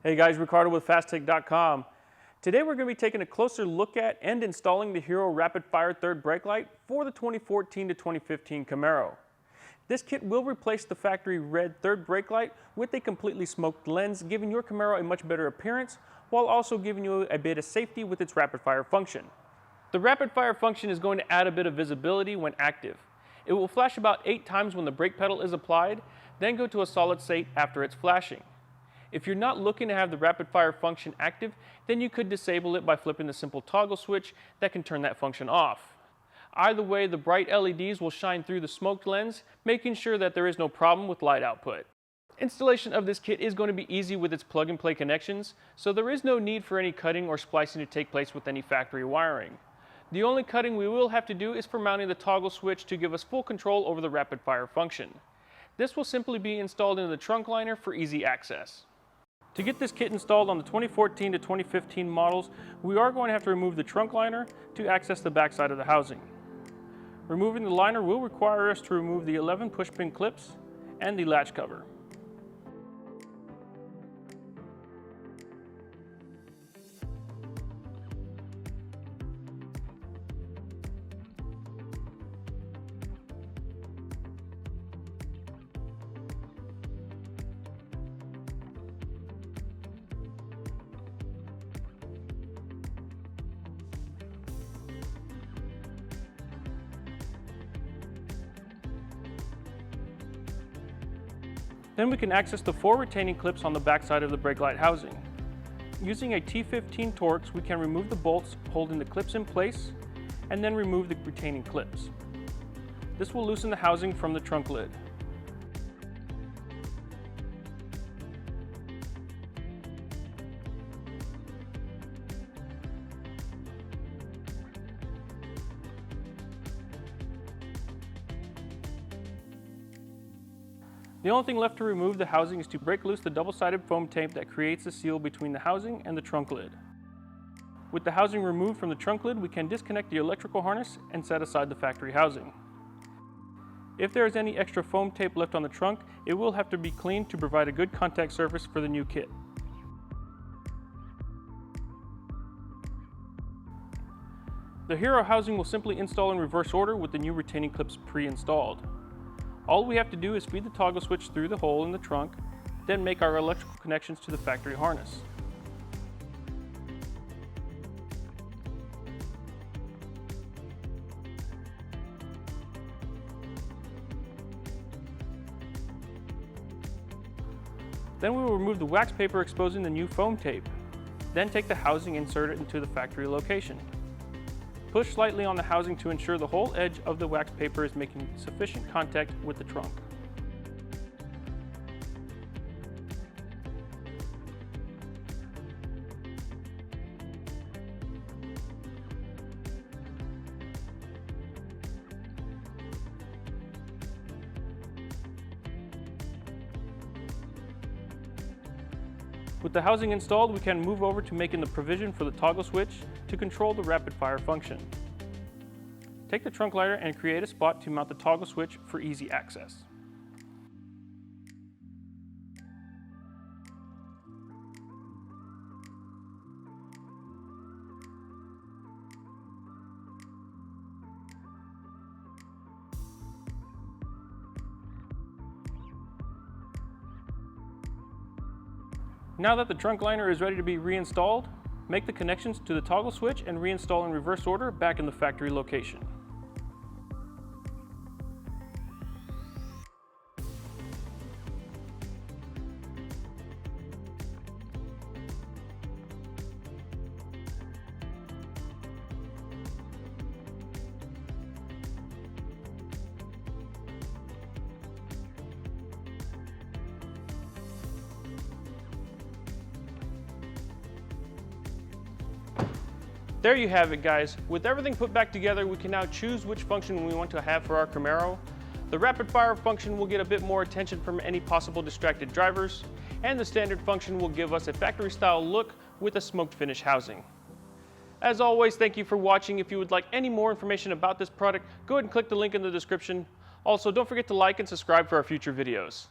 Hey guys, Ricardo with Phastek.com. Today we're going to be taking a closer look at and installing the Hero Rapid Fire third brake light for the 2014 to 2015 Camaro. This kit will replace the factory red third brake light with a completely smoked lens, giving your Camaro a much better appearance while also giving you a bit of safety with its rapid fire function. The rapid fire function is going to add a bit of visibility when active. It will flash about 8 times when the brake pedal is applied, then go to a solid state after it's flashing. If you're not looking to have the rapid fire function active, then you could disable it by flipping the simple toggle switch that can turn that function off. Either way, the bright LEDs will shine through the smoked lens, making sure that there is no problem with light output. Installation of this kit is going to be easy with its plug-and-play connections, so there is no need for any cutting or splicing to take place with any factory wiring. The only cutting we will have to do is for mounting the toggle switch to give us full control over the rapid fire function. This will simply be installed into the trunk liner for easy access. To get this kit installed on the 2014 to 2015 models, we are going to have to remove the trunk liner to access the back side of the housing. Removing the liner will require us to remove the 11 pushpin clips and the latch cover. Then we can access the 4 retaining clips on the back side of the brake light housing. Using a T15 Torx, we can remove the bolts holding the clips in place and then remove the retaining clips. This will loosen the housing from the trunk lid. The only thing left to remove the housing is to break loose the double-sided foam tape that creates a seal between the housing and the trunk lid. With the housing removed from the trunk lid, we can disconnect the electrical harness and set aside the factory housing. If there is any extra foam tape left on the trunk, it will have to be cleaned to provide a good contact surface for the new kit. The Hero housing will simply install in reverse order with the new retaining clips pre-installed. All we have to do is feed the toggle switch through the hole in the trunk, then make our electrical connections to the factory harness. Then we will remove the wax paper exposing the new foam tape. Then take the housing and insert it into the factory location. Push slightly on the housing to ensure the whole edge of the wax paper is making sufficient contact with the trunk. With the housing installed, we can move over to making the provision for the toggle switch to control the rapid fire function. Take the trunk liner and create a spot to mount the toggle switch for easy access. Now that the trunk liner is ready to be reinstalled, make the connections to the toggle switch and reinstall in reverse order back in the factory location. There you have it, guys. With everything put back together, we can now choose which function we want to have for our Camaro. The rapid fire function will get a bit more attention from any possible distracted drivers, and the standard function will give us a factory style look with a smoked finish housing. As always, thank you for watching. If you would like any more information about this product, go ahead and click the link in the description. Also, don't forget to like and subscribe for our future videos.